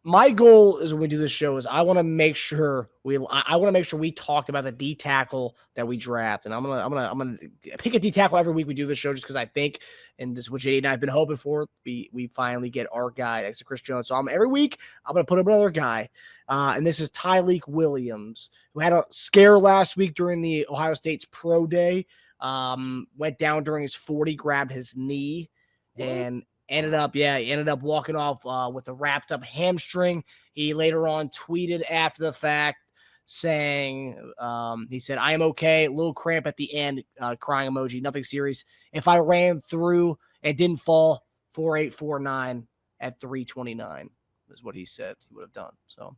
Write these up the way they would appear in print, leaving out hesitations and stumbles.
my goal is when we do this show is I want to make sure we talked about the D tackle that we draft, and I'm gonna pick a D tackle every week we do this show just because I think, and this is what JD and I have been hoping for. We finally get our guy next to Chris Jones. So every week I'm gonna put up another guy, and this is Tyleik Williams, who had a scare last week during the Ohio State's pro day. Went down during his 40, grabbed his knee, and ended up walking off with a wrapped up hamstring. He later on tweeted after the fact saying, he said, "I am okay, a little cramp at the end, crying emoji, nothing serious. If I ran through and didn't fall, 4.849 at 3:29 is what he said he would have done." So,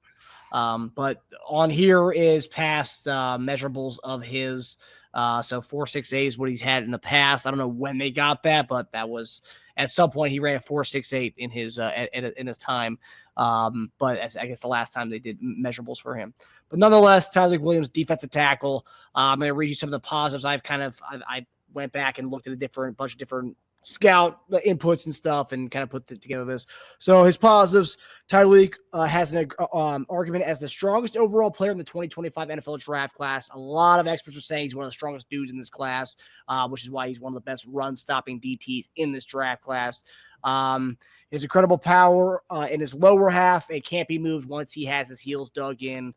but on here is past measurables of his. So 4.68 is what he's had in the past. I don't know when they got that, but that was at some point he ran a 4.68 in his in his time. But I guess the last time they did measurables for him. But nonetheless, Tyleik Williams, defensive tackle. I'm going to read you some of the positives. I went back and looked at a bunch of different scout inputs and stuff and kind of put together this. So his positives, Tyleik has an argument as the strongest overall player in the 2025 NFL draft class. A lot of experts are saying he's one of the strongest dudes in this class, which is why he's one of the best run-stopping DTs in this draft class. His incredible power in his lower half, it can't be moved once he has his heels dug in.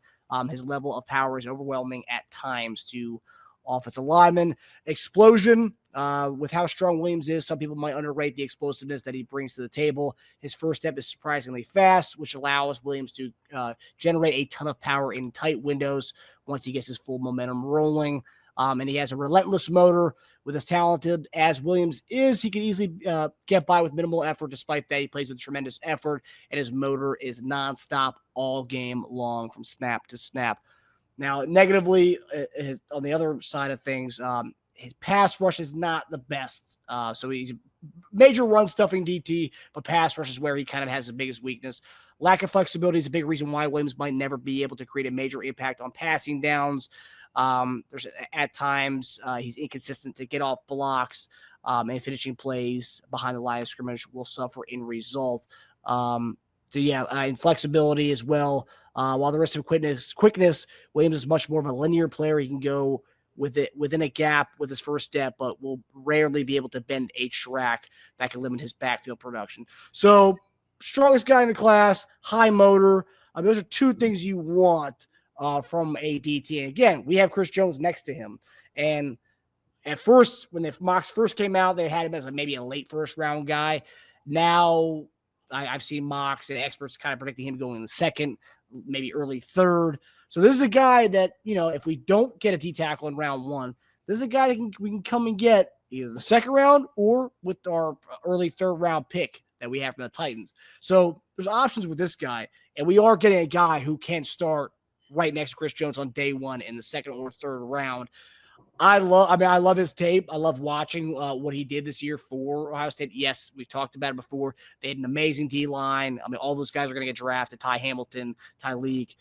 His level of power is overwhelming at times to offensive linemen. Explosion, with how strong Williams is, some people might underrate the explosiveness that he brings to the table. His first step is surprisingly fast, which allows Williams to generate a ton of power in tight windows once he gets his full momentum rolling. And he has a relentless motor. With as talented as Williams is, he can easily get by with minimal effort. Despite that, he plays with tremendous effort, and his motor is nonstop all game long from snap to snap. Now, negatively, on the other side of things, his pass rush is not the best. So he's a major run-stuffing DT, but pass rush is where he kind of has the biggest weakness. Lack of flexibility is a big reason why Williams might never be able to create a major impact on passing downs. There's at times he's inconsistent to get off blocks, and finishing plays behind the line of scrimmage will suffer in result. And flexibility as well. While the rest of quickness, Williams is much more of a linear player. He can go with it within a gap with his first step, but will rarely be able to bend a track that can limit his backfield production. So, strongest guy in the class, high motor. Those are two things you want from a DT. And again, we have Chris Jones next to him. And at first, when the mocks first came out, they had him as maybe a late first round guy. Now, I've seen mocks and experts kind of predicting him going in the second, maybe early third. So this is a guy that, if we don't get a D tackle in round one, this is a guy that we can come and get either the second round or with our early third round pick that we have from the Titans. So there's options with this guy, and we are getting a guy who can start right next to Chris Jones on day one in the second or third round. I love his tape. I love watching what he did this year for Ohio State. Yes, we've talked about it before. They had an amazing D-line. All those guys are going to get drafted. Ty Hamilton, Tyleik,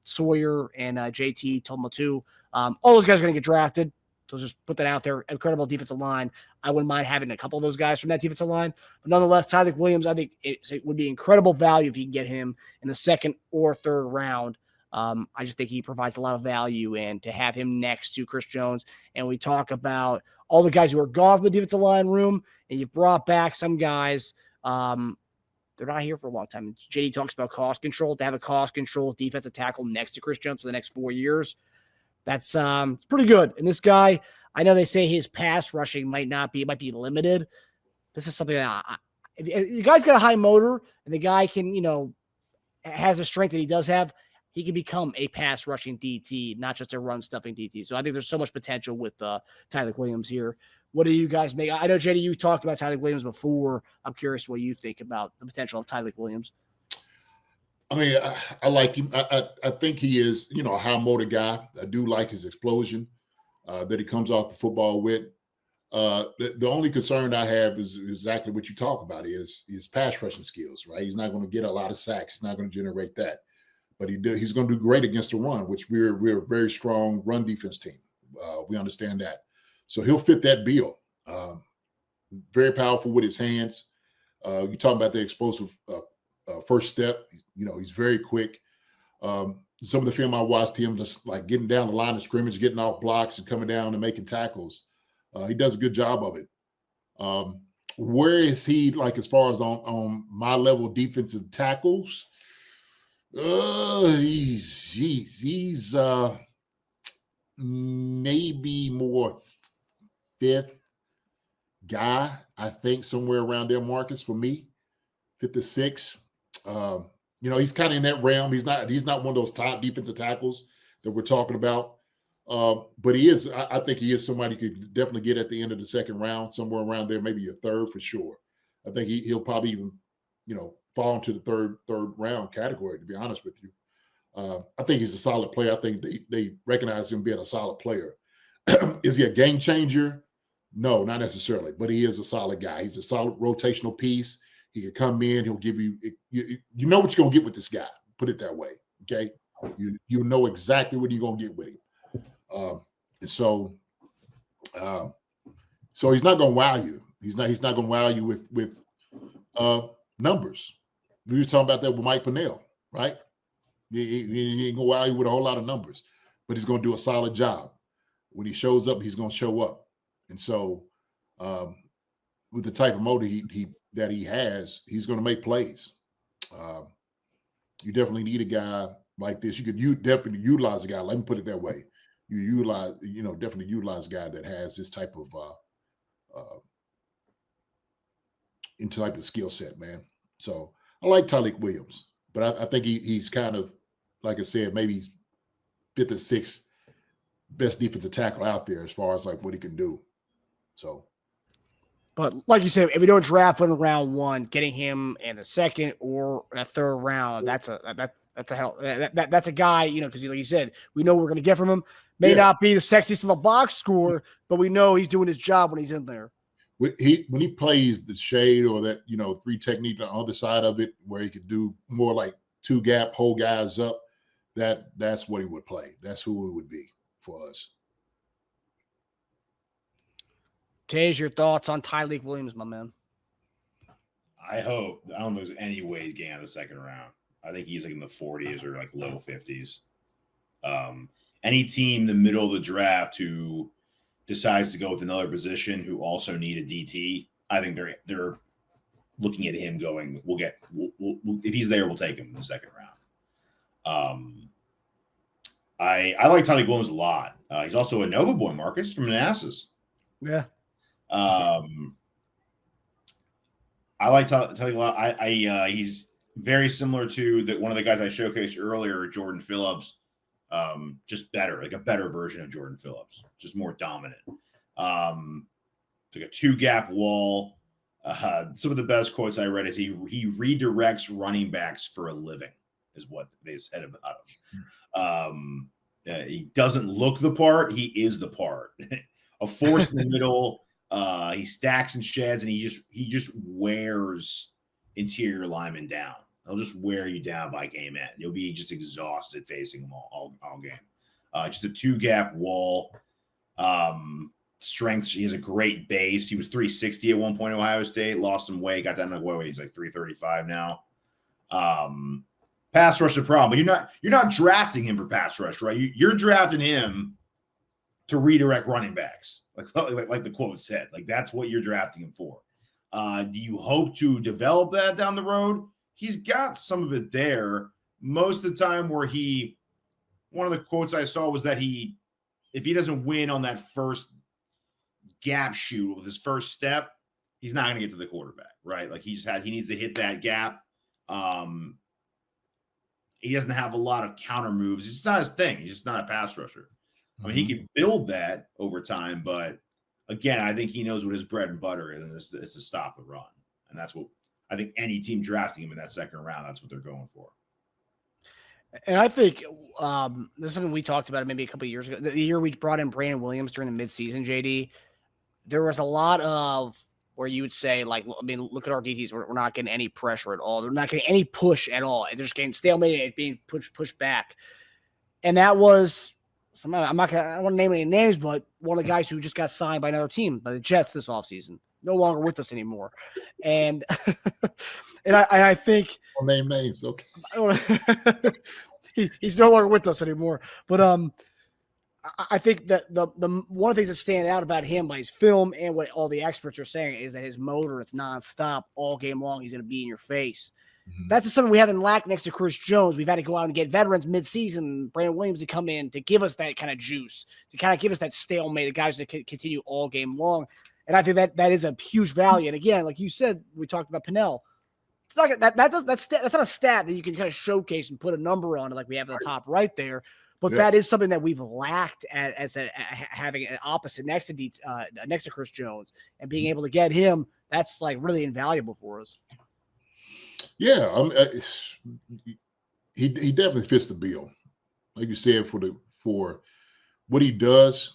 Sawyer, and JT Tomatu. All those guys are going to get drafted. So just put that out there. Incredible defensive line. I wouldn't mind having a couple of those guys from that defensive line. But nonetheless, Tyleik Williams, I think it would be incredible value if you can get him in the second or third round. I just think he provides a lot of value, and to have him next to Chris Jones, and we talk about all the guys who are gone from the defensive line room, and you've brought back some guys. They're not here for a long time. JD talks about cost control. To have a cost control defensive tackle next to Chris Jones for the next 4 years, that's pretty good. And this guy, I know they say his pass rushing might be limited. This is something that if the guy's got a high motor and the guy can, has a strength that he does have, he can become a pass rushing DT, not just a run stuffing DT. So I think there's so much potential with Tyleik Williams here. What do you guys make? I know, JD, you talked about Tyleik Williams before. I'm curious what you think about the potential of Tyleik Williams. I mean, I like him. I think he is, a high motor guy. I do like his explosion that he comes off the football with. The only concern I have is exactly what you talk about is his pass rushing skills, right? He's not going to get a lot of sacks. He's not going to generate that. But he's going to do great against the run, which we're a very strong run defense team. We understand that. So he'll fit that bill. Very powerful with his hands. You talk about the explosive first step. He's very quick. Some of the film I watched him just like getting down the line of scrimmage, getting off blocks and coming down and making tackles. He does a good job of it. Where is he like as far as on my level defensive tackles? He's maybe more fifth guy, I think, somewhere around there, Marcus, for me, 56. He's kind of in that realm. He's not one of those top defensive tackles that we're talking about. But he is, I think he is somebody you could definitely get at the end of the second round, somewhere around there, maybe a third for sure. I think he'll probably even, fall into the third round category, to be honest with you. I think he's a solid player. I think they recognize him being a solid player. Is he a game changer? No, not necessarily, but he is a solid guy. He's a solid rotational piece. He can come in. He'll give you know what you're going to get with this guy. Put it that way, okay? You know exactly what you're going to get with him. And so he's not going to wow you. He's not going to wow you with numbers. We were talking about that with Mike Pennell, right? He ain't going to wow you with a whole lot of numbers, but he's going to do a solid job. When he shows up, he's going to show up. And so with the type of motor that he has, he's going to make plays. You definitely need a guy like this. You definitely utilize a guy. Let me put it that way. You definitely utilize a guy that has this type of skill set, man. So I like Tyleik Williams, but I think he's kind of, like I said, maybe he's fifth or sixth best defensive tackle out there as far as like what he can do. So, but like you said, if we don't draft him in round one, getting him in the second or a third round, that's a guy, because like you said, we know what we're going to get from him. May not be the sexiest of a box score, but we know he's doing his job when he's in there. When he plays the shade or that 3 technique on the other side of it, where he could do more like 2 gap, hold guys up, that's what he would play. That's who it would be for us. Tej, your thoughts on Tyleik Williams, my man? I don't think there's any way he's getting out of the second round. I think he's like in the 40s or like low 50s. Any team in the middle of the draft who decides to go with another position who also need a DT, I think they're looking at him going, we'll if he's there, we'll take him in the second round. I like Tyleik Williams a lot. He's also a Nova boy, Marcus, from Manassas. Yeah. I like Tyleik a lot. He's very similar to one of the guys I showcased earlier, Jordan Phillips. Just better, like a better version of Jordan Phillips, just more dominant. It's like a 2-gap wall. Some of the best quotes I read is he redirects running backs for a living, is what they said about him. He doesn't look the part; he is the part. A force in the middle. He stacks and sheds, and he just wears interior linemen down. He'll just wear you down by game end. You'll be just exhausted facing him all game. Just a 2-gap wall. Strength. He has a great base. He was 360 at one point at Ohio State. Lost some weight. Got down to what? He's like 335 now. Pass rush is a problem, but you're not drafting him for pass rush, right? You're drafting him to redirect running backs, like the quote said. Like that's what you're drafting him for. Do you hope to develop that down the road? He's got some of it there. Most of the time one of the quotes I saw was that if he doesn't win on that first gap shoot with his first step, he's not going to get to the quarterback, right? Like he needs to hit that gap. He doesn't have a lot of counter moves. It's just not his thing. He's just not a pass rusher. I mean, he can build that over time, but again, I think he knows what his bread and butter is, and it's to stop the run. And that's what I think any team drafting him in that second round, that's what they're going for. And I think this is something we talked about maybe a couple of years ago. The year we brought in Brandon Williams during the midseason, JD, there was a lot of where you would say, like, I mean, look at our DTs. We're not getting any pressure at all. They're not getting any push at all. They're just getting stalemated and being pushed back. And that was – I don't want to name any names, but one of the guys who just got signed by another team, by the Jets this offseason, no longer with us anymore. And And I think I'll name names. Okay. he's no longer with us anymore. But I think that the one of the things that stand out about him by his film and what all the experts are saying is that his motor is nonstop all game long. He's going to be in your face. Mhm. That's something we haven't lacked next to Chris Jones. We've had to go out and get veterans midseason, Brandon Williams to come in to give us that kind of juice, to kind of give us that stalemate, the guys that can continue all game long. And I think that is a huge value. And again, like you said, we talked about Pinnell. It's not that's not a stat that you can kind of showcase and put a number on it like we have at the top right there. But that is something that we've lacked as having an opposite next to Chris Jones and being able to get him. That's like really invaluable for us. Yeah, he definitely fits the bill, like you said, for what he does.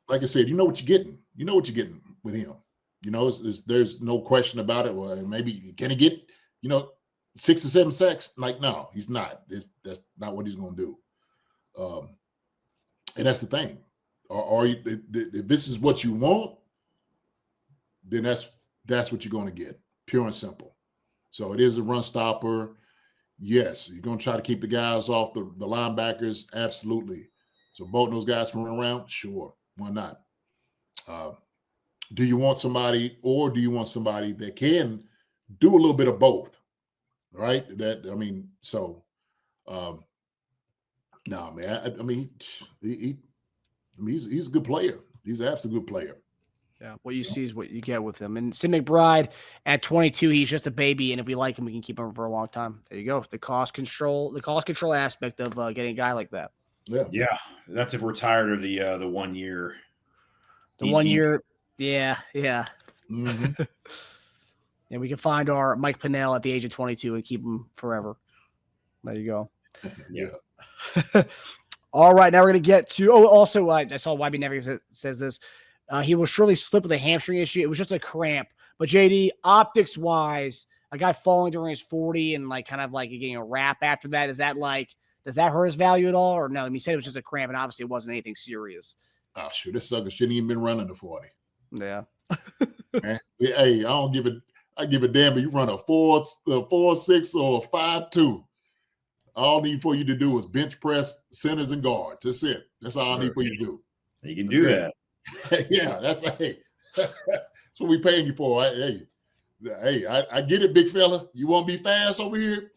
Like I said, you know what you're getting. You know what you're getting with him. You know, there's no question about it. Well, maybe can he get 6 or 7 sacks? Like, no, he's not. That's not what he's going to do. And that's the thing. Or if this is what you want, then that's what you're going to get, pure and simple. So it is a run stopper. Yes, you're going to try to keep the guys off the linebackers. Absolutely. So both those guys can run around. Sure, why not? Do you want somebody, or do you want somebody that can do a little bit of both? Right? No, man. He's a good player. He's an absolute good player. Yeah, what you see is what you get with him. And Sid McBride at 22, he's just a baby, and if we like him, we can keep him for a long time. There you go. The cost control aspect of getting a guy like that. Yeah. That's if we're tired of the 1 year. The 1 year, yeah. Mm-hmm. And we can find our Mike Pinnell at the age of 22 and keep him forever. There you go. Yeah. All right, now we're going to get to. Also, I saw YB Never says this. He will surely slip with a hamstring issue. It was just a cramp. But JD, optics wise, a guy falling during his 40 and like kind of like getting a wrap after that, does that hurt his value at all? Or no? I mean, he said it was just a cramp, and obviously it wasn't anything serious. Oh, sure. This sucker shouldn't even been running the 40. Yeah. Man, hey, I give a damn if you run a 4.6 or a 5.2. All I need for you to do is bench press centers and guards. That's it. That's all I need for you to do. You can do that. Yeah, that's what we paying you for. Hey, I get it, big fella. You want to be fast over here?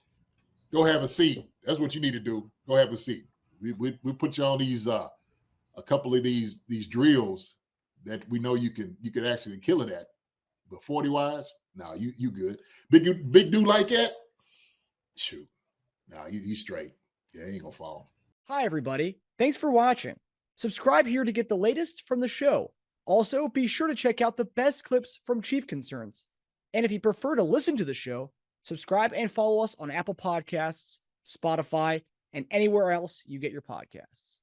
Go have a seat. That's what you need to do. Go have a seat. We put you on these a couple of these drills that we know you can actually kill it at. But 40 wise, no, you good. Big dude like that? Shoot. No, you straight. Yeah, he ain't gonna fall. Hi, everybody. Thanks for watching. Subscribe here to get the latest from the show. Also, be sure to check out the best clips from Chief Concerns. And if you prefer to listen to the show, subscribe and follow us on Apple Podcasts, Spotify, and anywhere else you get your podcasts.